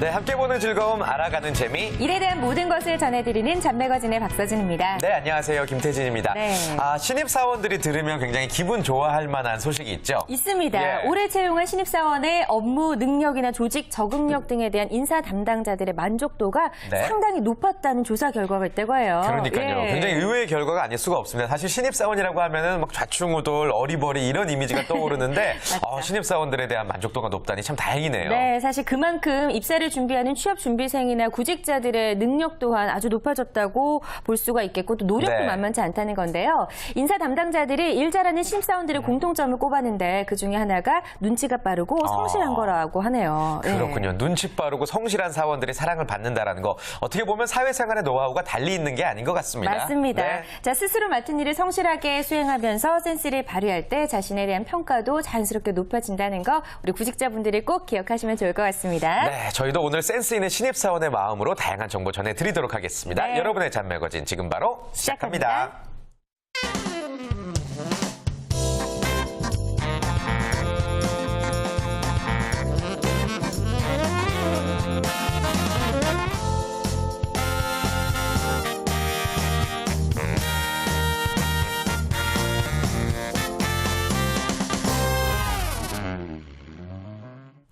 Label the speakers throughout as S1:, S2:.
S1: 네, 함께 보는 즐거움, 알아가는 재미.
S2: 일에 대한 모든 것을 전해드리는 잡매거진의 박서진입니다.
S1: 네, 안녕하세요. 김태진입니다.
S2: 네.
S1: 신입사원들이 들으면 굉장히 기분 좋아할 만한 소식이 있죠?
S2: 있습니다.
S1: 예.
S2: 올해 채용한 신입사원의 업무 능력이나 조직 적응력 등에 대한 인사 담당자들의 만족도가
S1: 네.
S2: 상당히 높았다는 조사 결과가 있다고 해요.
S1: 그러니까요.
S2: 예.
S1: 굉장히 의외의 결과가 아닐 수가 없습니다. 사실 신입사원이라고 하면은 막 좌충우돌, 어리버리 이런 이미지가 떠오르는데 신입사원들에 대한 만족도가 높다니 참 다행이네요.
S2: 네, 사실 그만큼 입사를 준비하는 취업 준비생이나 구직자들의 능력 또한 아주 높아졌다고 볼 수가 있겠고 또 노력도
S1: 네.
S2: 만만치 않다는 건데요. 인사 담당자들이 일 잘하는 신입사원들의 공통점을 꼽았는데 그중에 하나가 눈치가 빠르고 성실한 거라고 하네요. 예.
S1: 그렇군요. 눈치 빠르고 성실한 사원들이 사랑을 받는다라는 거. 어떻게 보면 사회생활의 노하우가 달리 있는 게 아닌 것 같습니다.
S2: 맞습니다.
S1: 네.
S2: 자, 스스로 맡은 일을 성실하게 수행하면서 센스를 발휘할 때 자신에 대한 평가도 자연스럽게 높아진다는 거 우리 구직자분들이 꼭 기억하시면 좋을 것 같습니다.
S1: 네, 저희도 오늘 센스 있는 신입사원의 마음으로 다양한 정보 전해드리도록 하겠습니다.
S2: 네.
S1: 여러분의 잡매거진 지금 바로 시작합니다.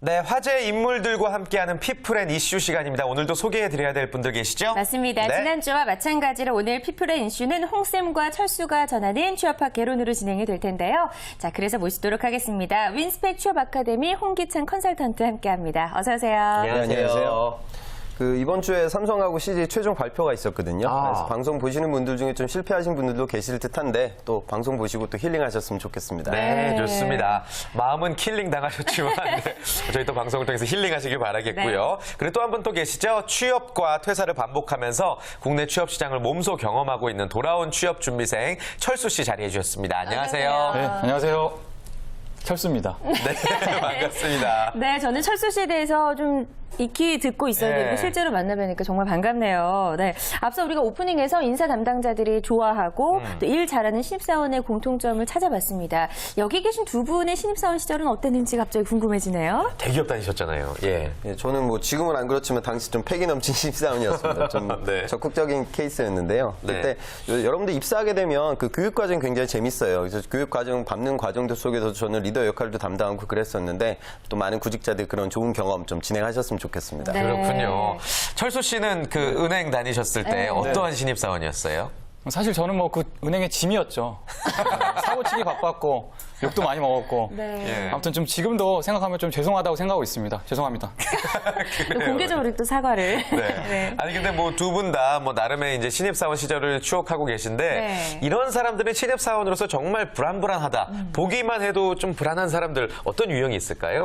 S1: 네, 화제 인물들과 함께하는 피플 앤 이슈 시간입니다. 오늘도 소개해드려야 될 분들 계시죠?
S2: 맞습니다.
S1: 네.
S2: 지난주와 마찬가지로 오늘 피플의 인슈는 홍쌤과 철수가 전하는 취업학 개론으로 진행이 될 텐데요. 자, 그래서 모시도록 하겠습니다. 윈스펙 취업 아카데미 홍기찬 컨설턴트 함께합니다. 어서 오세요.
S3: 네, 안녕하세요. 이번 주에 삼성하고 CJ 최종 발표가 있었거든요. 그래서 방송 보시는 분들 중에 좀 실패하신 분들도 계실 듯한데 또 방송 보시고 또 힐링하셨으면 좋겠습니다.
S1: 네, 좋습니다. 마음은 킬링 당하셨지만 네, 저희 또 방송을 통해서 힐링하시길 바라겠고요. 그리고 또 한 분 또 계시죠? 취업과 퇴사를 반복하면서 국내 취업 시장을 몸소 경험하고 있는 돌아온 취업 준비생 철수 씨 자리해 주셨습니다. 안녕하세요.
S4: 네, 안녕하세요. 철수입니다.
S1: 네, 반갑습니다.
S2: 네, 저는 철수 씨에 대해서 좀 익히 듣고 있었는데
S1: 네.
S2: 실제로 만나뵈니까 정말 반갑네요. 네, 앞서 우리가 오프닝에서 인사 담당자들이 좋아하고 또 일 잘하는 신입사원의 공통점을 찾아봤습니다. 여기 계신 두 분의 신입사원 시절은 어땠는지 갑자기 궁금해지네요.
S1: 대기업 다니셨잖아요. 예.
S3: 예, 저는 뭐 지금은 안 그렇지만 당시 좀 패기 넘친 신입사원이었습니다. 좀
S1: 네.
S3: 적극적인 케이스였는데요.
S1: 네.
S3: 그때 여러분들 입사하게 되면 그 교육 과정이 굉장히 재밌어요. 그래서 교육 과정 밟는 과정들 속에서 저는 리더 역할도 담당하고 그랬었는데 또 많은 구직자들 그런 좋은 경험 좀 진행하셨으면 좋겠습니다.
S2: 네.
S1: 그렇군요. 철수 씨는 그 은행 다니셨을 때 어떠한 신입사원이었어요?
S4: 사실 저는 뭐 그 은행의 짐이었죠. 사고치기 바빴고 욕도 많이 먹었고.
S1: 예.
S4: 아무튼 좀 지금도 생각하면 좀 죄송하다고 생각하고 있습니다. 죄송합니다.
S2: 또 공개적으로 또 사과를.
S1: 네. 아니 근데 뭐 두 분 다 뭐 나름의 이제 신입사원 시절을 추억하고 계신데
S2: 네.
S1: 이런 사람들은 신입사원으로서 정말 불안불안하다. 보기만 해도 좀 불안한 사람들 어떤 유형이 있을까요?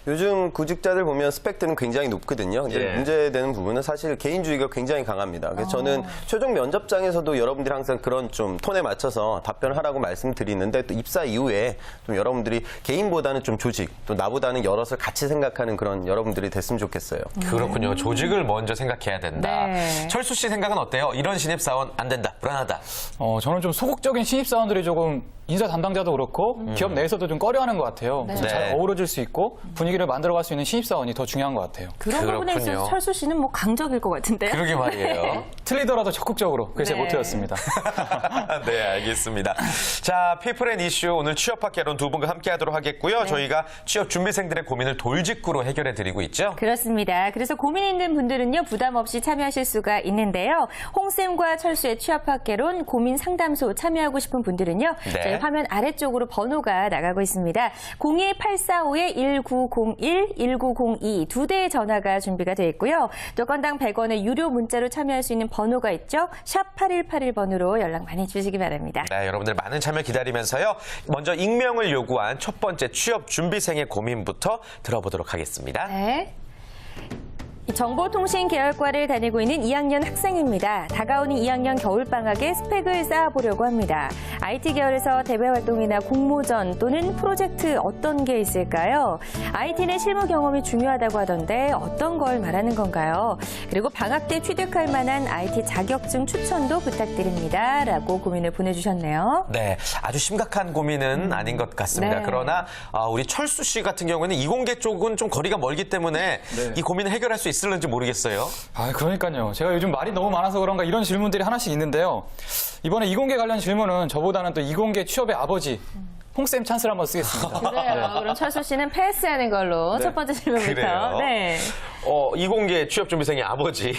S3: 요즘 구직자들 보면 스펙들은 굉장히 높거든요. 근데
S1: 예.
S3: 문제되는 부분은 사실 개인주의가 굉장히 강합니다. 그래서 저는 최종 면접장에서도 여러분들이 항상 그런 좀 톤에 맞춰서 답변하라고 말씀드리는데 또 입사 이후에 좀 여러분들이 개인보다는 좀 조직, 또 나보다는 여럿을 같이 생각하는 그런 여러분들이 됐으면 좋겠어요.
S1: 그렇군요. 조직을 먼저 생각해야 된다.
S2: 네.
S1: 철수 씨 생각은 어때요? 이런 신입사원 안 된다. 불안하다.
S4: 저는 좀 소극적인 신입사원들이 조금 인사 담당자도 그렇고 기업 내에서도 좀 꺼려하는 것 같아요. 그래서 잘
S1: 네.
S4: 어우러질 수 있고 분위기를 만들어갈 수 있는 신입사원이 더 중요한 것 같아요.
S2: 그런 부분에
S1: 그렇군요.
S2: 있어서 철수 씨는 뭐 강적일 것 같은데요.
S1: 그러게 말이에요.
S4: 틀리더라도 적극적으로. 그게 제
S2: 네.
S4: 모토였습니다.
S1: 네, 알겠습니다. 자, 피플 앤 이슈 오늘 취업학 개론 두 분과 함께하도록 하겠고요. 저희가 취업 준비생들의 고민을 돌직구로 해결해드리고 있죠.
S2: 그렇습니다. 그래서 고민 있는 분들은요, 부담 없이 참여하실 수가 있는데요. 홍쌤과 철수의 취업학 개론 고민 상담소 참여하고 싶은 분들은요,
S1: 네.
S2: 저희 화면 아래쪽으로 번호가 나가고 있습니다. 02845-1901, 1902 두 대의 전화가 준비가 되어 있고요. 또 건당 100원의 유료 문자로 참여할 수 있는 번호가 있죠. 샵 8181번으로 연락 많이 주시기 바랍니다.
S1: 네, 여러분들 많은 참여 기다리면서요. 먼저 익명을 요구한 첫 번째 취업 준비생의 고민부터 들어보도록 하겠습니다.
S2: 네. 정보통신 계열과를 다니고 있는 2학년 학생입니다. 다가오는 2학년 겨울방학에 스펙을 쌓아보려고 합니다. IT 계열에서 대외 활동이나 공모전 또는 프로젝트 어떤 게 있을까요? IT는 실무 경험이 중요하다고 하던데 어떤 걸 말하는 건가요? 그리고 방학 때 취득할 만한 IT 자격증 추천도 부탁드립니다. 라고 고민을 보내주셨네요.
S1: 네, 아주 심각한 고민은 아닌 것 같습니다.
S2: 네.
S1: 그러나 우리 철수 씨 같은 경우에는 이공계 쪽은 좀 거리가 멀기 때문에 이 고민을 해결할 수 있을까요? 있을는지 모르겠어요.
S4: 아, 그러니까요. 제가 요즘 말이 너무 많아서 그런가 이런 질문들이 하나씩 있는데요. 이번에 이공계 관련 질문은 저보다는 또 이공계 취업의 아버지 홍쌤 찬스를 한번 쓰겠습니다.
S2: 그래요. 그럼 철수 씨는 패스하는 걸로 첫 번째 질문부터.
S1: 그래요?
S2: 네.
S1: 이공계 취업준비생의 아버지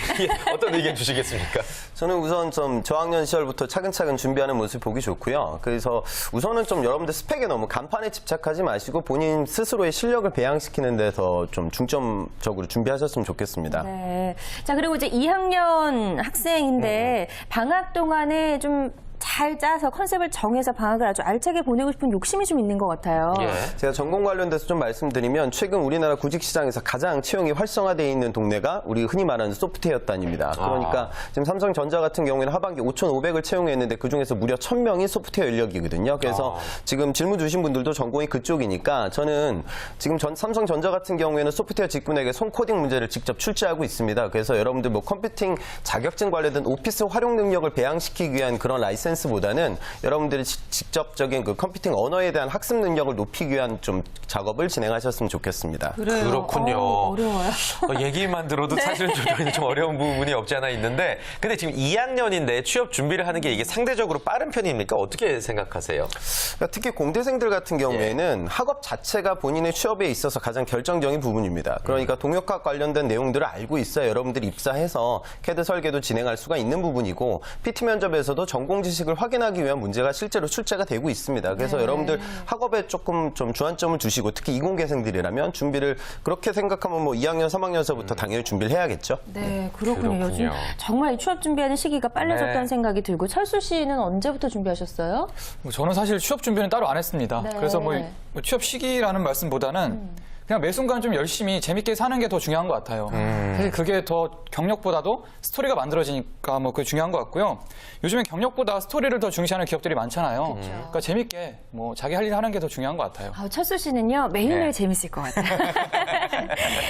S1: 어떤 의견 주시겠습니까?
S3: 저는 우선 좀 저학년 시절부터 차근차근 준비하는 모습 보기 좋고요. 그래서 우선은 좀 여러분들 스펙에 너무 간판에 집착하지 마시고 본인 스스로의 실력을 배양시키는 데서 좀 중점적으로 준비하셨으면 좋겠습니다.
S2: 네. 자, 그리고 이제 2학년 학생인데 방학 동안에 좀 잘 짜서 컨셉을 정해서 방학을 아주 알차게 보내고 싶은 욕심이 좀 있는 것 같아요.
S1: 예.
S3: 제가 전공 관련돼서 좀 말씀드리면 최근 우리나라 구직 시장에서 가장 채용이 활성화되어 있는 동네가 우리 흔히 말하는 소프트웨어단입니다. 그러니까 지금 삼성전자 같은 경우에는 하반기 5,500을 채용했는데 그중에서 무려 1,000명이 소프트웨어 인력이거든요. 그래서 지금 질문 주신 분들도 전공이 그쪽이니까 저는 지금 삼성전자 같은 경우에는 소프트웨어 직군에게 손코딩 문제를 직접 출제하고 있습니다. 그래서 여러분들 뭐 컴퓨팅 자격증 관련된 오피스 활용 능력을 배양시키기 위한 그런 라이센스보다는 여러분들이 직접적인 그 컴퓨팅 언어에 대한 학습 능력을 높이기 위한 좀 작업을 진행하셨으면 좋겠습니다.
S2: 그래요.
S1: 그렇군요.
S2: 어려워요.
S1: 얘기만 들어도 사실은 좀 어려운 부분이 없지 않아 있는데 근데 지금 2학년인데 취업 준비를 하는 게 이게 상대적으로 빠른 편입니까? 어떻게 생각하세요?
S3: 그러니까 특히 공대생들 같은 경우에는 학업 자체가 본인의 취업에 있어서 가장 결정적인 부분입니다. 그러니까 동역학 관련된 내용들을 알고 있어야 여러분들이 입사해서 CAD 설계도 진행할 수가 있는 부분이고 PT 면접에서도 전공 지식을 확인하기 위한 문제가 실제로 출제가 되고 있습니다. 그래서 여러분들 학업에 조금 좀 주안점을 두시고 특히 이공계생들이라면 준비를 그렇게 생각하면 뭐 2학년, 3학년서부터 당연히 준비를 해야겠죠.
S2: 네, 그렇군요.
S1: 그렇군요.
S2: 요즘 정말 취업 준비하는 시기가 빨라졌다는
S1: 네.
S2: 생각이 들고 철수 씨는 언제부터 준비하셨어요?
S4: 저는 사실 취업 준비는 따로 안 했습니다.
S2: 네.
S4: 그래서 뭐 취업 시기라는 말씀보다는 그냥 매 순간 좀 열심히 재밌게 사는 게 더 중요한 것 같아요. 사실 그게 더 경력보다도 스토리가 만들어지니까 뭐 그게 중요한 것 같고요. 요즘엔 경력보다 스토리를 더 중시하는 기업들이 많잖아요. 그러니까 재밌게 뭐 자기 할 일 하는 게 더 중요한 것 같아요.
S2: 철수 씨는요, 매일매일
S1: 네.
S2: 재밌을 것 같아요.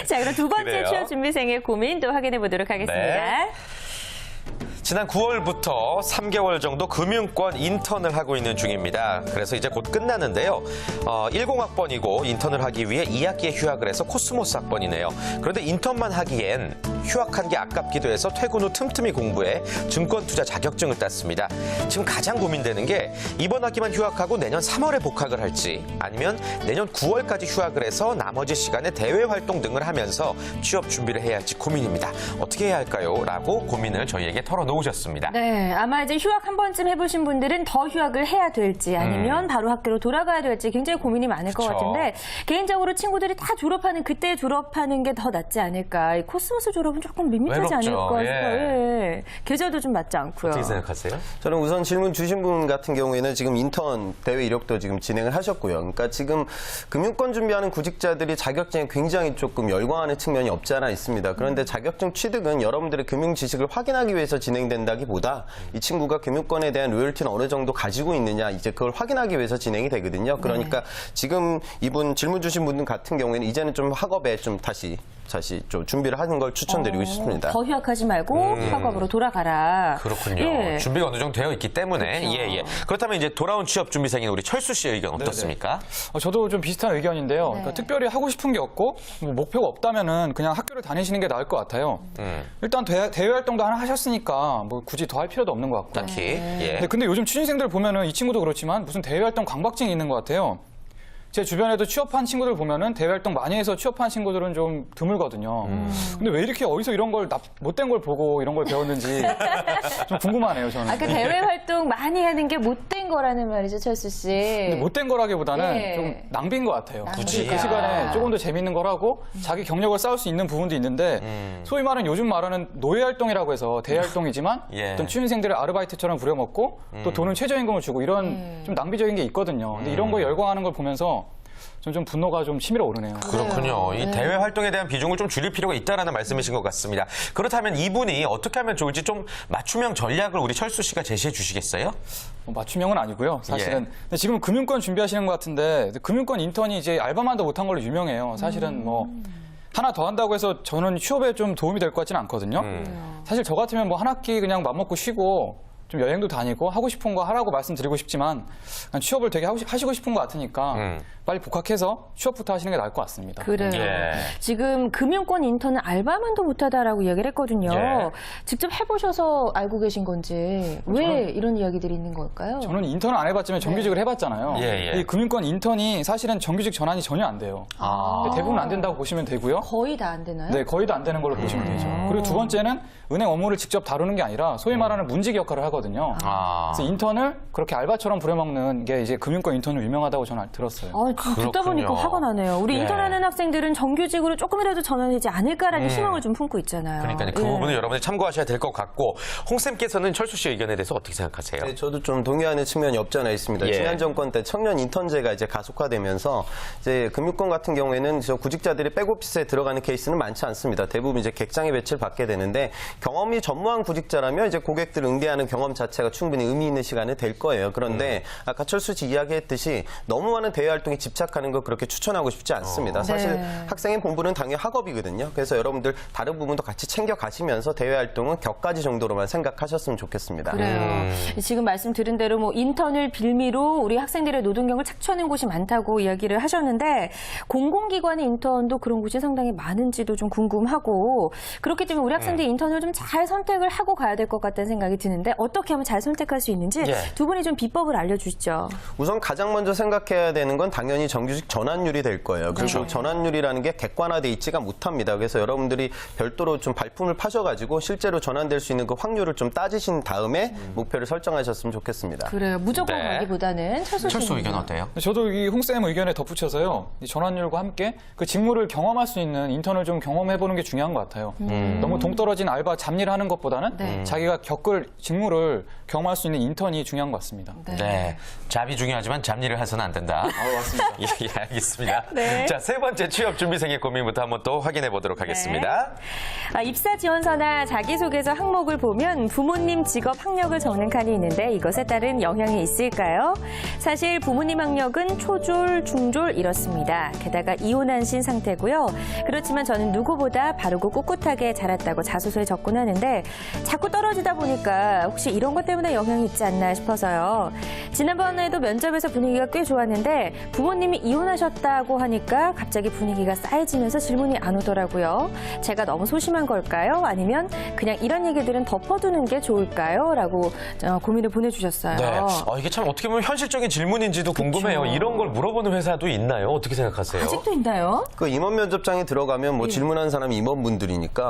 S2: 자, 그럼 두 번째
S1: 그래요?
S2: 취업 준비생의 고민 또 확인해 보도록 하겠습니다.
S1: 네. 지난 9월부터 3개월 정도 금융권 인턴을 하고 있는 중입니다. 그래서 이제 곧 끝나는데요. 10학번이고 인턴을 하기 위해 2학기에 휴학을 해서 코스모스 학번이네요. 그런데 인턴만 하기엔 휴학한 게 아깝기도 해서 퇴근 후 틈틈이 공부해 증권투자 자격증을 땄습니다. 지금 가장 고민되는 게 이번 학기만 휴학하고 내년 3월에 복학을 할지 아니면 내년 9월까지 휴학을 해서 나머지 시간에 대외 활동 등을 하면서 취업 준비를 해야 할지 고민입니다. 어떻게 해야 할까요? 라고 고민을 저희에게 털어놓으셨습니다.
S2: 네, 아마 이제 휴학 한 번쯤 해보신 분들은 더 휴학을 해야 될지 아니면 바로 학교로 돌아가야 될지 굉장히 고민이 많을 것
S1: 그쵸.
S2: 같은데 개인적으로 친구들이 다 졸업하는 그때 졸업하는 게 더 낫지 않을까. 이 코스모스 졸업은 조금 밋밋하지
S1: 외롭죠.
S2: 않을까 싶어요.
S1: 예.
S2: 예. 계절도 좀 맞지 않고요.
S1: 어떻게 생각하세요?
S3: 저는 우선 질문 주신 분 같은 경우에는 지금 인턴 대회 이력도 지금 진행을 하셨고요. 그러니까 지금 금융권 준비하는 구직자들이 자격증에 굉장히 조금 열광하는 측면이 없지 않아 있습니다. 그런데 자격증 취득은 여러분들의 금융 지식을 확인하기 위해서 진행된다기보다 이 친구가 금융권에 대한 로열티는 어느 정도 가지고 있느냐 이제 그걸 확인하기 위해서 진행이 되거든요. 그러니까 지금 이분 질문 주신 분 같은 경우에는 이제는 좀 학업에 좀 다시 좀 준비를 하는 걸 추천드리고 싶습니다.
S2: 더 휴학하지 말고 학업으로 돌아가라.
S1: 그렇군요.
S2: 예.
S1: 준비가 어느 정도 되어 있기 때문에.
S2: 그렇죠.
S1: 예. 그렇다면 이제 돌아온 취업 준비생인 우리 철수 씨의 의견 어떻습니까?
S4: 저도 좀 비슷한 의견인데요. 그러니까 특별히 하고 싶은 게 없고 뭐 목표가 없다면은 그냥 학교를 다니시는 게 나을 것 같아요. 일단 대외 활동도 하나 하셨으니까 뭐 굳이 더 할 필요도 없는 것 같고.
S1: 딱히. 예.
S4: 네, 근데 요즘 취준생들 보면은 이 친구도 그렇지만 무슨 대외 활동 강박증이 있는 것 같아요. 제 주변에도 취업한 친구들 보면은 대외 활동 많이 해서 취업한 친구들은 좀 드물거든요. 근데 왜 이렇게 어디서 이런 걸 못된 걸 보고 이런 걸 배웠는지 좀 궁금하네요, 저는.
S2: 아까 대외 활동 많이 하는 게 못된 거라는 말이죠, 철수 씨.
S4: 근데 못된 거라기보다는
S2: 예.
S4: 좀 낭비인 것 같아요.
S1: 굳이.
S4: 그 시간에 조금 더 재밌는 걸 하고 자기 경력을 쌓을 수 있는 부분도 있는데 소위 말하는 요즘 말하는 노예 활동이라고 해서 대외 활동이지만
S1: 예.
S4: 어떤 취준생들을 아르바이트처럼 부려먹고 또 돈은 최저임금을 주고 이런 좀 낭비적인 게 있거든요. 근데 이런 거 열광하는 걸 보면서 좀 분노가 좀 치밀어 오르네요.
S1: 그렇군요. 이 대외 활동에 대한 비중을 좀 줄일 필요가 있다라는 말씀이신 것 같습니다. 그렇다면 이분이 어떻게 하면 좋을지 좀 맞춤형 전략을 우리 철수 씨가 제시해 주시겠어요?
S4: 맞춤형은 아니고요. 사실은
S1: 예.
S4: 근데 지금 금융권 준비하시는 것 같은데 금융권 인턴이 이제 알바만도 못한 걸로 유명해요. 사실은 뭐 하나 더 한다고 해서 저는 취업에 좀 도움이 될 것 같지는 않거든요. 사실 저 같으면 뭐 한 학기 그냥 맘먹고 쉬고 좀 여행도 다니고 하고 싶은 거 하라고 말씀드리고 싶지만 그냥 취업을 되게 하시고 싶은 것 같으니까 빨리 복학해서 취업부터 하시는 게 나을 것 같습니다.
S2: 그래요.
S1: 예.
S2: 지금 금융권 인턴은 알바만도 못하다라고 이야기를 했거든요.
S1: 예.
S2: 직접 해보셔서 알고 계신 건지 왜 이런 이야기들이 있는 걸까요?
S4: 저는 인턴을 안 해봤지만 정규직을 해봤잖아요.
S1: 예, 예.
S4: 이 금융권 인턴이 사실은 정규직 전환이 전혀 안 돼요. 대부분 안 된다고 보시면 되고요.
S2: 거의 다 안 되나요?
S4: 네, 거의 다 안 되는 걸로 보시면 되죠. 그리고 두 번째는 은행 업무를 직접 다루는 게 아니라 소위 말하는 문직 역할을 하거든요. 그래서 인턴을 그렇게 알바처럼 부려먹는 게 이제 금융권 인턴으로 유명하다고 저는 들었어요.
S2: 듣다 보니까
S1: 그렇군요.
S2: 화가 나네요. 우리
S1: 예.
S2: 인턴하는 학생들은 정규직으로 조금이라도 전환되지 않을까라는 희망을 좀 품고 있잖아요.
S1: 그러니까 그
S2: 예.
S1: 부분은 여러분이 참고하셔야 될 것 같고 홍쌤께서는 철수 씨 의견에 대해서 어떻게 생각하세요?
S3: 네, 저도 좀 동의하는 측면이 없지 않아 있습니다.
S1: 예.
S3: 지난 정권 때 청년 인턴제가 이제 가속화되면서 이제 금융권 같은 경우에는 저 구직자들이 백오피스에 들어가는 케이스는 많지 않습니다. 대부분 이제 객장에 배치를 받게 되는데 경험이 전무한 구직자라면 이제 고객들 응대하는 경험 자체가 충분히 의미 있는 시간이 될 거예요. 그런데 아까 철수 씨 이야기했듯이 너무 많은 대외 활동에 집착하는 거 그렇게 추천하고 싶지 않습니다. 사실
S2: 네.
S3: 학생의 본분은 당연히 학업이거든요. 그래서 여러분들 다른 부분도 같이 챙겨 가시면서 대외 활동은 격가지 정도로만 생각하셨으면 좋겠습니다.
S2: 그래요. 지금 말씀 들은 대로 뭐 인턴을 빌미로 우리 학생들의 노동력을 착취하는 곳이 많다고 이야기를 하셨는데 공공기관의 인턴도 그런 곳이 상당히 많은지도 좀 궁금하고 그렇기 때문에 우리 학생들이 인턴을 좀 잘 선택을 하고 가야 될 것 같다는 생각이 드는데 어떻게 하면 잘 선택할 수 있는지
S1: 예.
S2: 두 분이 좀 비법을 알려주시죠.
S3: 우선 가장 먼저 생각해야 되는 건 당연히 정규직 전환율이 될 거예요. 그리고 전환율이라는 게 객관화돼 있지가 못합니다. 그래서 여러분들이 별도로 좀 발품을 파셔가지고 실제로 전환될 수 있는 그 확률을 좀 따지신 다음에 목표를 설정하셨으면 좋겠습니다.
S2: 그래요. 무조건
S1: 네.
S2: 가기보다는
S1: 철수 의견 어때요?
S4: 저도 이 홍쌤 의견에 덧붙여서요. 이 전환율과 함께 그 직무를 경험할 수 있는 인턴을 좀 경험해보는 게 중요한 것 같아요. 너무 동떨어진 알바 잡일을 하는 것보다는
S2: 네.
S4: 자기가 겪을 직무를 경험할 수 있는 인턴이 중요한 것 같습니다.
S1: 네. 잡이 중요하지만 잡일을 해서는 안 된다.
S4: 맞습니다.
S1: 예, 알겠습니다.
S2: 네.
S1: 자, 세 번째 취업 준비생의 고민부터 한번 또 확인해 보도록 하겠습니다.
S2: 입사 지원서나 자기소개서 항목을 보면 부모님 직업 학력을 적는 칸이 있는데 이것에 따른 영향이 있을까요? 사실 부모님 학력은 초졸, 중졸 이렇습니다. 게다가 이혼하신 상태고요. 그렇지만 저는 누구보다 바르고 꿋꿋하게 자랐다고 자소서에 적곤 하는데 자꾸 떨어지다 보니까 혹시 이런 것 때문에 영향이 있지 않나 싶어서요. 지난번에도 면접에서 분위기가 꽤 좋았는데 부모님이 이혼하셨다고 하니까 갑자기 분위기가 싸해지면서 질문이 안 오더라고요. 제가 너무 소심한 걸까요? 아니면 그냥 이런 얘기들은 덮어두는 게 좋을까요? 라고 고민을 보내주셨어요.
S1: 네. 이게 참 어떻게 보면 현실적인 질문인지도 궁금해요. 이런 걸 물어보는 회사도 있나요? 어떻게 생각하세요?
S2: 아직도 있나요?
S3: 그 임원 면접장에 들어가면 뭐 질문하는 사람이 임원분들이니까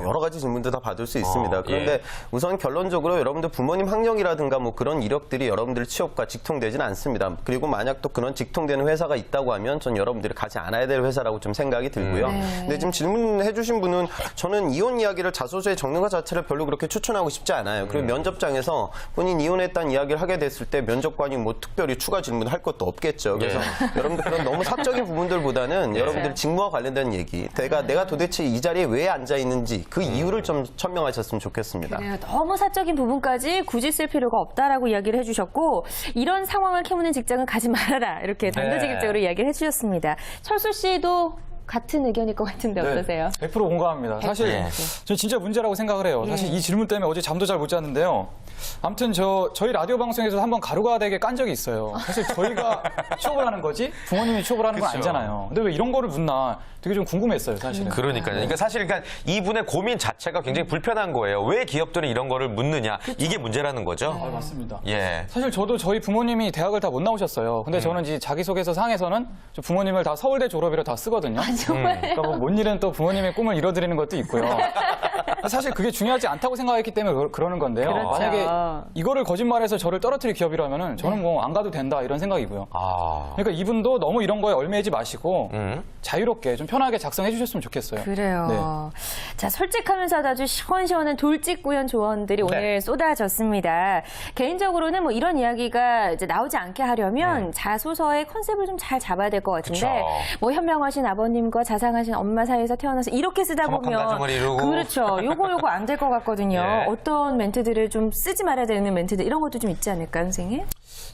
S3: 여러 가지 질문도 다 받을 수 있습니다. 그런데
S1: 예.
S3: 우선 결론적으로 여러분들 부모님 학력이라든가 뭐 그런 이력들이 여러분들 취업과 직통되지는 않습니다. 그리고 만약 또 그런 직통되는 회사가 있다고 하면 전 여러분들이 가지 않아야 될 회사라고 좀 생각이 들고요. 근데 지금 질문해 주신 분은 저는 이혼 이야기를 자소서에 적는 것 자체를 별로 그렇게 추천하고 싶지 않아요. 그리고 면접장에서 본인 이혼했다는 이야기를 하게 됐을 때 면접관이 뭐 특별히 추가 질문을 할 것도 없겠죠. 그래서 여러분들 그런 너무 사적인 부분들보다는 여러분들 직무와 관련된 얘기, 내가 도대체 이 자리에 왜 앉아 있는지 그 이유를 좀 천명하셨으면 좋겠습니다.
S2: 그래요. 너무 사적인 부분까지 굳이 쓸 필요가 없다라고 이야기를 해주셨고 이런 상황을 캐무는 직장은 가지 말아라 이렇게 단도직입적으로 이야기를 해주셨습니다. 철수 씨도 같은 의견일 것 같은데 어떠세요?
S4: 100% 공감합니다. 사실
S1: 예.
S4: 저는 진짜 문제라고 생각을 해요. 사실 이 질문 때문에 어제 잠도 잘 못 잤는데요. 아무튼 저희 라디오 방송에서 한번 가루가 되게 깐 적이 있어요. 사실 저희가 취업을 하는 거지 부모님이 취업을 하는 건
S1: 그쵸.
S4: 아니잖아요. 근데 왜 이런 거를 묻나 되게 좀 궁금했어요, 사실은.
S1: 그러니까요. 그러니까 사실 이분의 고민 자체가 굉장히 불편한 거예요. 왜 기업들은 이런 거를 묻느냐. 이게 문제라는 거죠.
S4: 맞습니다.
S1: 예.
S4: 사실 저도 저희 부모님이 대학을 다 못 나오셨어요. 근데 저는 이제 자기소개서 상에서는 저 부모님을 다 서울대 졸업이라 다 쓰거든요.
S2: 정말요?
S4: 그러니까 뭐 못 일은 또 부모님의 꿈을 이뤄드리는 것도 있고요. 사실 그게 중요하지 않다고 생각했기 때문에 그러는 건데요.
S2: 그렇죠.
S4: 만약에 이거를 거짓말해서 저를 떨어뜨릴 기업이라면은 저는 뭐 안 가도 된다 이런 생각이고요. 그러니까 이분도 너무 이런 거에 얽매이지 마시고 자유롭게 좀 편하게 작성해 주셨으면 좋겠어요.
S2: 그래요.
S4: 네.
S2: 자, 솔직하면서도 아주 시원시원한 돌직구현 조언들이 오늘 쏟아졌습니다. 개인적으로는 뭐 이런 이야기가 이제 나오지 않게 하려면 자소서의 컨셉을 좀 잘 잡아야 될 것 같은데
S1: 그쵸.
S2: 뭐 현명하신 아버님과 자상하신 엄마 사이에서 태어나서 이렇게 쓰다
S1: 화목한
S2: 보면
S1: 가정을 이루고.
S2: 그렇죠. 그렇죠. 요거 안 될 것 같거든요.
S1: 예.
S2: 어떤 멘트들을 좀 쓰지 말아야 되는 멘트들 이런 것도 좀 있지 않을까요, 선생님?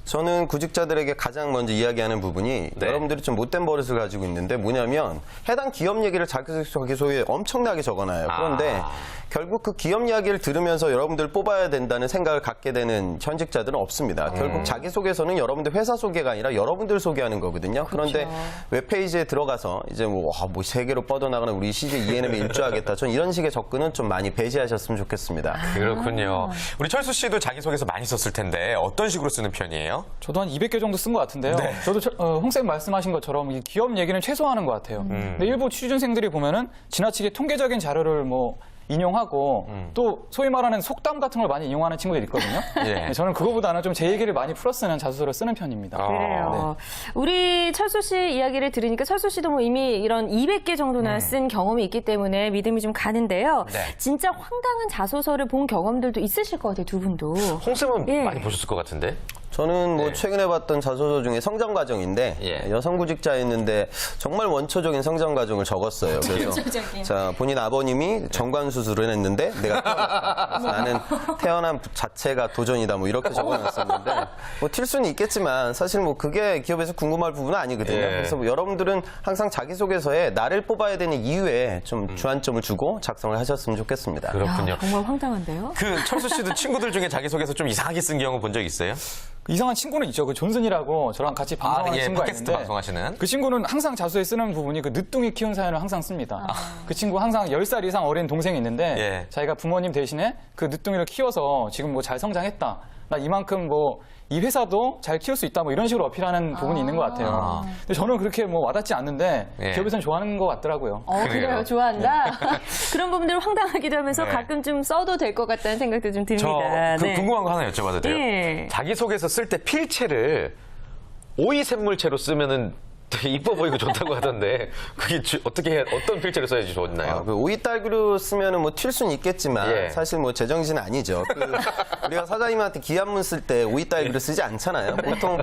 S3: 저는 구직자들에게 가장 먼저 이야기하는 부분이
S1: 네.
S3: 여러분들이 좀 못된 버릇을 가지고 있는데 뭐냐면 해당 기업 얘기를 자기소개에 엄청나게 적어놔요. 그런데 결국 그 기업 이야기를 들으면서 여러분들 뽑아야 된다는 생각을 갖게 되는 현직자들은 없습니다. 결국 자기소개서는 여러분들 회사 소개가 아니라 여러분들 소개하는 거거든요. 그런데 웹페이지에 들어가서 이제 뭐 세계로 뻗어나가는 우리 CJ ENM에 일조하겠다. 전 이런 식의 접근은 좀 많이 배제하셨으면 좋겠습니다.
S1: 그렇군요. 우리 철수 씨도 자기소개서 많이 썼을 텐데 어떤 식으로 쓰는 편이에요?
S4: 저도 한 200개 정도 쓴 것 같은데요.
S1: 네.
S4: 저도 홍쌤 말씀하신 것처럼 이 기업 얘기는 최소화하는 것 같아요. 근데 일부 취준생들이 보면은 지나치게 통계적인 자료를 뭐 인용하고 또 소위 말하는 속담 같은 걸 많이 인용하는 친구들이 있거든요.
S1: 예.
S4: 저는 그거보다는 좀 제 얘기를 많이 풀어쓰는 자소서를 쓰는 편입니다.
S2: 그래요. 우리 철수 씨 이야기를 들으니까 철수 씨도 뭐 이미 이런 200개 정도나 쓴 경험이 있기 때문에 믿음이 좀 가는데요.
S1: 네.
S2: 진짜 황당한 자소서를 본 경험들도 있으실 것 같아요, 두 분도.
S1: 홍쌤은
S2: 예.
S1: 많이 보셨을 것 같은데.
S3: 저는 뭐
S1: 네.
S3: 최근에 봤던 자소서 중에 성장 과정인데
S1: 예.
S3: 여성 구직자였는데 정말 원초적인 성장 과정을 적었어요. 그래서 자 본인 아버님이 정관 수술을 했는데 내가 태어났다. 나는 태어난 자체가 도전이다. 뭐 이렇게 적어놨었는데 뭐 튈 수는 있겠지만 사실 뭐 그게 기업에서 궁금할 부분은 아니거든요.
S1: 예.
S3: 그래서 뭐 여러분들은 항상 자기소개서에 나를 뽑아야 되는 이유에 좀 주안점을 주고 작성을 하셨으면 좋겠습니다.
S1: 그렇군요.
S2: 야, 정말 황당한데요?
S1: 그 철수 씨도 친구들 중에 자기소개서 좀 이상하게 쓴 경우 본 적 있어요?
S4: 이상한 친구는 있죠. 그 존슨이라고 저랑 같이 방송하는
S1: 예,
S4: 친구가
S1: 팟캐스트
S4: 있는데
S1: 방송하시는.
S4: 그 친구는 항상 자소에 쓰는 부분이 그 늦둥이 키운 사연을 항상 씁니다. 그 친구 항상 10살 이상 어린 동생이 있는데
S1: 예.
S4: 자기가 부모님 대신에 그 늦둥이를 키워서 지금 뭐 잘 성장했다. 나 이만큼 뭐 이 회사도 잘 키울 수 있다. 뭐 이런 식으로 어필하는 부분이 있는 것 같아요. 근데 저는 그렇게 뭐 와닿지 않는데
S1: 예.
S4: 기업에서는 좋아하는 것 같더라고요.
S1: 그래요?
S2: 그래요. 좋아한다. 그런 부분들 황당하기도 하면서
S1: 네.
S2: 가끔 좀 써도 될 것 같다는 생각도 좀 듭니다.
S1: 저
S2: 네.
S1: 궁금한 거 하나 여쭤봐도 돼요?
S2: 예.
S1: 자기소개서 쓸 때 필체를 오이샘물체로 쓰면은 되게 이뻐 보이고 좋다고 하던데 그게 어떤 필체를 써야지 좋나요?
S3: 그 오이딸기로 쓰면은 뭐 튈 수는 있겠지만
S1: 예.
S3: 사실 뭐 제정신은 아니죠. 우리가 사장님한테 기한문 쓸 때 오이딸기를 쓰지 않잖아요. 보통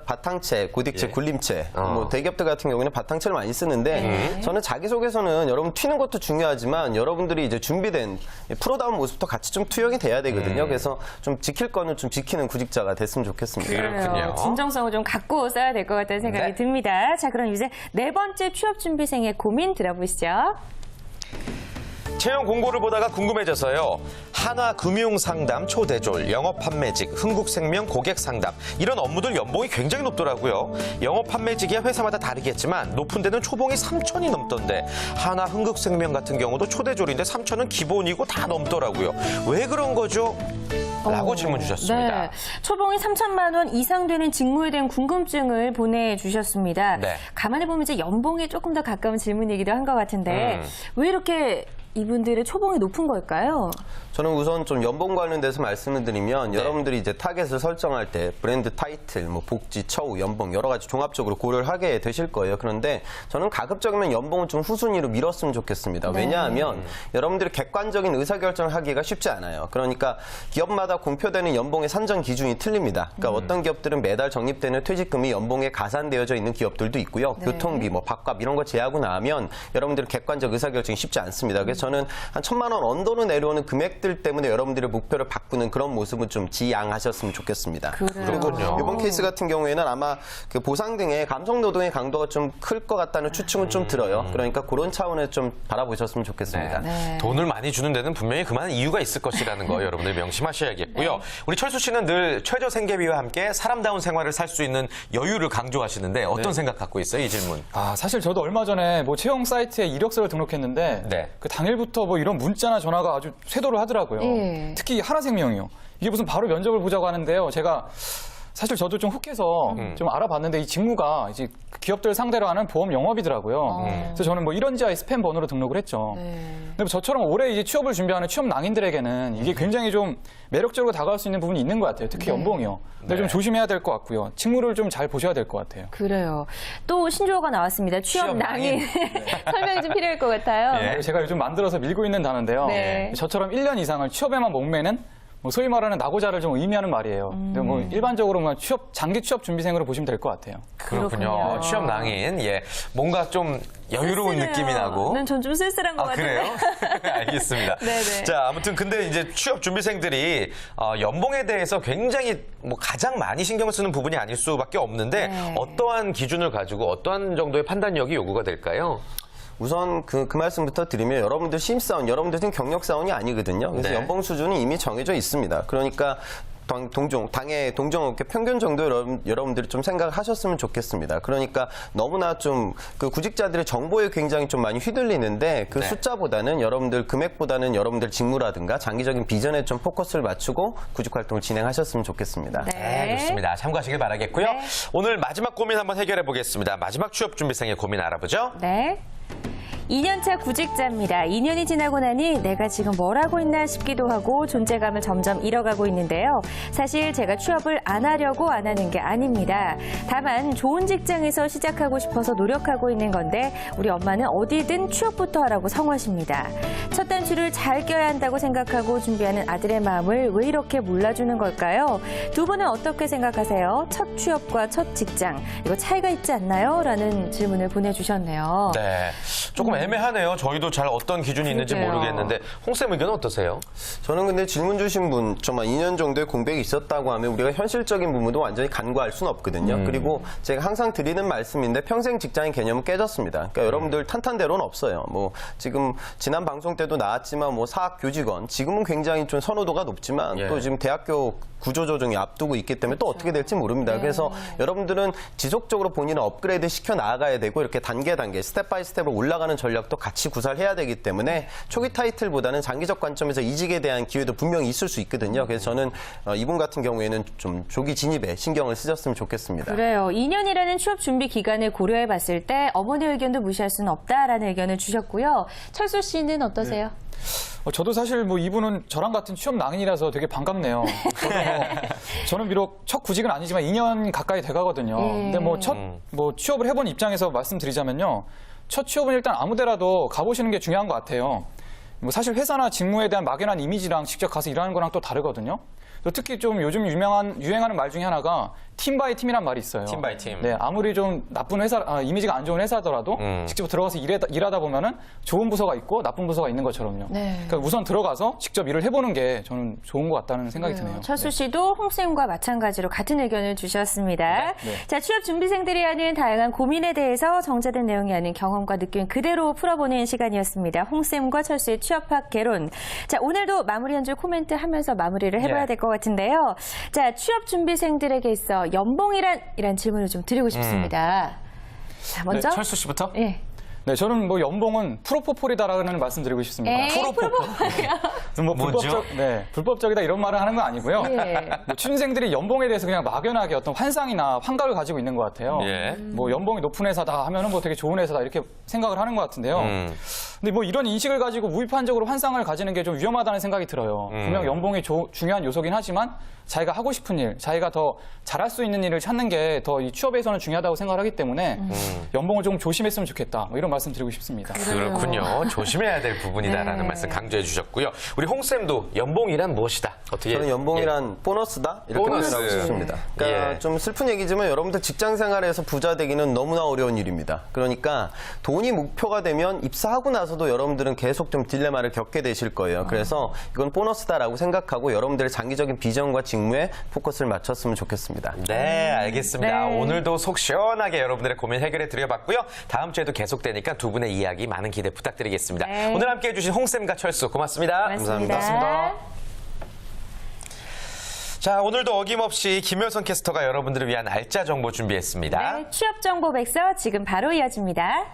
S3: 바탕채, 고딕체,
S1: 예.
S3: 굴림체,
S1: 어.
S3: 뭐 대기업들 같은 경우는 바탕채를 많이 쓰는데 저는 자기소개서는 여러분 튀는 것도 중요하지만 여러분들이 이제 준비된 프로다운 모습도 같이 좀 투영이 돼야 되거든요. 그래서 좀 지킬 거는 좀 지키는 구직자가 됐으면 좋겠습니다.
S1: 그렇군요.
S2: 진정성을 좀 갖고 써야 될 것 같다는 생각이
S1: 네.
S2: 듭니다. 자, 그럼 이제 네 번째 취업준비생의 고민 들어보시죠.
S1: 채용 공고를 보다가 궁금해져서요. 하나금융상담 초대졸, 영업판매직, 흥국생명 고객상담 이런 업무들 연봉이 굉장히 높더라고요. 영업판매직이야 회사마다 다르겠지만 높은 데는 초봉이 3천이 넘던데 하나 흥국생명 같은 경우도 초대졸인데 3천은 기본이고 다 넘더라고요. 왜 그런 거죠? 라고 질문 주셨습니다.
S2: 네. 초봉이 3천만 원 이상 되는 직무에 대한 궁금증을 보내주셨습니다.
S1: 네.
S2: 가만히 보면 이제 연봉에 조금 더 가까운 질문이기도 한 것 같은데 왜 이렇게 이분들의 초봉이 높은 걸까요?
S3: 저는 우선 좀 연봉 관련돼서 말씀을 드리면 여러분들이 이제 타겟을 설정할 때 브랜드 타이틀, 뭐 복지, 처우, 연봉 여러 가지 종합적으로 고려를 하게 되실 거예요. 그런데 저는 가급적이면 연봉은 좀 후순위로 밀었으면 좋겠습니다. 왜냐하면 여러분들이 객관적인 의사결정을 하기가 쉽지 않아요. 그러니까 기업마다 공표되는 연봉의 산정 기준이 틀립니다. 그러니까 어떤 기업들은 매달 적립되는 퇴직금이 연봉에 가산되어져 있는 기업들도 있고요. 교통비, 뭐 밥값 이런 거 제하고 나면 여러분들은 객관적 의사결정이 쉽지 않습니다. 그래서 저는 한 1,000만 원 언더로 내려오는 금액들 때문에 여러분들의 목표를 바꾸는 그런 모습은 좀 지양하셨으면 좋겠습니다. 그리고 이번 케이스 같은 경우에는 아마 그 보상 등의 감성 노동의 강도가 좀 클 것 같다는 추측은 좀 들어요. 그러니까 그런 차원에서 좀 바라보셨으면 좋겠습니다.
S2: 네.
S1: 돈을 많이 주는 데는 분명히 그만한 이유가 있을 것이라는 거 여러분들 명심하셔야겠고요. 우리 철수 씨는 늘 최저 생계비와 함께 사람다운 생활을 살 수 있는 여유를 강조하시는데 어떤 생각 갖고 있어요? 이 질문.
S4: 사실 저도 얼마 전에 뭐 채용 사이트에 이력서를 등록했는데
S1: 네.
S4: 그 당일부터 뭐 이런 문자나 전화가 아주 쇄도를 하더라고요.
S2: 예.
S4: 특히 하나생명이요. 이게 무슨 바로 면접을 보자고 하는데요. 제가 사실 저도 좀 혹해서 좀 알아봤는데 이 직무가 이제 기업들 상대로 하는 보험 영업이더라고요. 그래서 저는 뭐 이런지하의 스팸 번호로 등록을 했죠. 근데 뭐 저처럼 올해 이제 취업을 준비하는 취업 낭인들에게는 이게 굉장히 좀 매력적으로 다가올 수 있는 부분이 있는 것 같아요. 특히 연봉이요. 근데 좀 조심해야 될 것 같고요. 직무를 좀 잘 보셔야 될 것 같아요.
S2: 그래요. 또 신조어가 나왔습니다. 취업 낭인. 설명이 좀 필요할 것 같아요.
S1: 예.
S4: 제가 요즘 만들어서 밀고 있는 단어인데요.
S2: 네.
S4: 저처럼 1년 이상을 취업에만 목매는 뭐 소위 말하는 나고자를 좀 의미하는 말이에요. 근데 뭐 일반적으로 뭐 장기 취업 준비생으로 보시면 될 것 같아요.
S1: 그렇군요.
S2: 그렇군요.
S1: 취업 낭인. 예. 뭔가 좀 여유로운 느낌이 나고.
S2: 전 좀 쓸쓸한 것
S1: 아,
S2: 같은데.
S1: 그래요? 알겠습니다.
S2: 네네.
S1: 자, 아무튼 근데 이제 취업 준비생들이 연봉에 대해서 굉장히 뭐 가장 많이 신경 쓰는 부분이 아닐 수밖에 없는데
S2: 네.
S1: 어떠한 기준을 가지고 어떠한 정도의 판단력이 요구가 될까요?
S3: 우선 그 말씀부터 드리면 여러분들 심사원, 여러분들 지금 경력사원이 아니거든요. 그래서
S1: 네.
S3: 연봉 수준이 이미 정해져 있습니다. 그러니까 당의 동종업계 평균 정도 여러분들이 좀 생각하셨으면 좋겠습니다. 그러니까 너무나 좀 그 구직자들의 정보에 굉장히 좀 많이 휘둘리는데 그
S1: 네.
S3: 숫자보다는 여러분들 금액보다는 여러분들 직무라든가 장기적인 비전에 좀 포커스를 맞추고 구직 활동을 진행하셨으면 좋겠습니다.
S1: 네, 좋습니다. 참고하시길 바라겠고요.
S2: 네.
S1: 오늘 마지막 고민 한번 해결해 보겠습니다. 마지막 취업 준비생의 고민 알아보죠.
S2: 네. 2년차 구직자입니다. 2년이 지나고 나니 내가 지금 뭘 하고 있나 싶기도 하고 존재감을 점점 잃어가고 있는데요. 사실 제가 취업을 안 하려고 안 하는 게 아닙니다. 다만 좋은 직장에서 시작하고 싶어서 노력하고 있는 건데 우리 엄마는 어디든 취업부터 하라고 성화십니다. 첫 단추를 잘 껴야 한다고 생각하고 준비하는 아들의 마음을 왜 이렇게 몰라주는 걸까요? 두 분은 어떻게 생각하세요? 첫 취업과 첫 직장, 이거 차이가 있지 않나요? 라는 질문을 보내주셨네요.
S1: 네. 조금 애매하네요. 저희도 잘 어떤 기준이 있는지
S2: 그러게요.
S1: 모르겠는데 홍쌤 의견은 어떠세요?
S3: 저는 근데 질문 주신 분 정말 2년 정도의 공백이 있었다고 하면 우리가 현실적인 부분도 완전히 간과할 수는 없거든요. 그리고 제가 항상 드리는 말씀인데 평생 직장인 개념은 깨졌습니다. 그러니까 여러분들 탄탄대로는 없어요. 뭐 지금 지난 방송 때도 나왔지만 뭐 사학 교직원 지금은 굉장히 좀 선호도가 높지만
S1: 예.
S3: 또 지금 대학교 구조조정이 앞두고 있기 때문에 또 어떻게 될지 모릅니다. 그래서 여러분들은 지속적으로 본인을 업그레이드 시켜 나가야 되고 이렇게 단계 스텝 바이 스텝으로 올라가는 전략도 같이 구사를 해야 되기 때문에 초기 타이틀보다는 장기적 관점에서 이직에 대한 기회도 분명히 있을 수 있거든요. 그래서 저는 이분 같은 경우에는 좀 조기 진입에 신경을 쓰셨으면 좋겠습니다.
S2: 그래요. 2년이라는 취업 준비 기간을 고려해 봤을 때 어머니 의견도 무시할 수는 없다라는 의견을 주셨고요. 철수 씨는 어떠세요?
S4: 저도 사실 뭐 이분은 저랑 같은 취업 낭인이라서 되게 반갑네요. 저는 비록 첫 구직은 아니지만 2년 가까이 돼가거든요. 근데 뭐 첫 취업을 해본 입장에서 말씀드리자면요. 첫 취업은 일단 아무데라도 가보시는 게 중요한 것 같아요. 뭐 사실 회사나 직무에 대한 막연한 이미지랑 직접 가서 일하는 거랑 또 다르거든요. 또 특히 좀 요즘 유행하는 말 중에 하나가 팀 바이 팀이란 말이 있어요.
S1: 팀 바이 팀.
S4: 네, 아무리 좀 나쁜 이미지가 안 좋은 회사더라도 직접 들어가서 일하다 보면은 좋은 부서가 있고 나쁜 부서가 있는 것처럼요.
S2: 네.
S4: 그러니까 우선 들어가서 직접 일을 해보는 게 저는 좋은 것 같다는 생각이 드네요.
S2: 철수 씨도 홍쌤과 마찬가지로 같은 의견을 주셨습니다. 자, 취업 준비생들이 하는 다양한 고민에 대해서 정제된 내용이 아닌 경험과 느낌 그대로 풀어보는 시간이었습니다. 홍쌤과 철수의 취업학 개론. 자, 오늘도 마무리 한 줄 코멘트 하면서 마무리를 해봐야 될 것 같은데요. 자, 취업 준비생들에게 있어 연봉이란 질문을 좀 드리고 싶습니다. 자, 먼저.
S1: 철수 씨부터?
S2: 예.
S4: 네, 저는 뭐 연봉은 프로포폴이다라는 말씀드리고 싶습니다. 뭐
S1: 뭐죠?
S4: 불법적이다 이런 말을 하는 건 아니고요.
S2: 예.
S4: 뭐 취준생들이 연봉에 대해서 그냥 막연하게 어떤 환상이나 환각을 가지고 있는 것 같아요.
S1: 예.
S4: 뭐 연봉이 높은 회사다 하면은 뭐 되게 좋은 회사다 이렇게 생각을 하는 것 같은데요. 근데 뭐 이런 인식을 가지고 무비판적으로 환상을 가지는 게 좀 위험하다는 생각이 들어요. 분명 연봉이 중요한 요소긴 하지만 자기가 하고 싶은 일, 자기가 더 잘할 수 있는 일을 찾는 게 더 이 취업에서는 중요하다고 생각을 하기 때문에 연봉을 좀 조심했으면 좋겠다. 뭐 이런 말씀 드리고 싶습니다.
S1: 그렇군요. 조심해야 될 부분이다라는
S2: 네.
S1: 말씀 강조해 주셨고요. 우리 홍쌤도 연봉이란 무엇이다? 어떻게?
S3: 저는 연봉이란 보너스다 이렇게
S1: 보너스.
S3: 말하고 싶습니다. 그러니까
S1: 예.
S3: 좀 슬픈 얘기지만 여러분들 직장 생활에서 부자 되기는 너무나 어려운 일입니다. 그러니까 돈이 목표가 되면 입사하고 나서도 여러분들은 계속 좀 딜레마를 겪게 되실 거예요. 그래서 이건 보너스다라고 생각하고 여러분들의 장기적인 비전과 직무에 포커스를 맞췄으면 좋겠습니다.
S1: 네, 알겠습니다.
S2: 네.
S1: 오늘도 속 시원하게 여러분들의 고민 해결해 드려봤고요. 다음 주에도 계속되니까 두 분의 이야기 많은 기대 부탁드리겠습니다.
S2: 네.
S1: 오늘 함께해 주신 홍쌤과 철수 고맙습니다.
S2: 고맙습니다.
S1: 자, 오늘도 어김없이 김효선 캐스터가 여러분들을 위한 알짜 정보 준비했습니다.
S2: 네, 취업 정보 백서 지금 바로 이어집니다.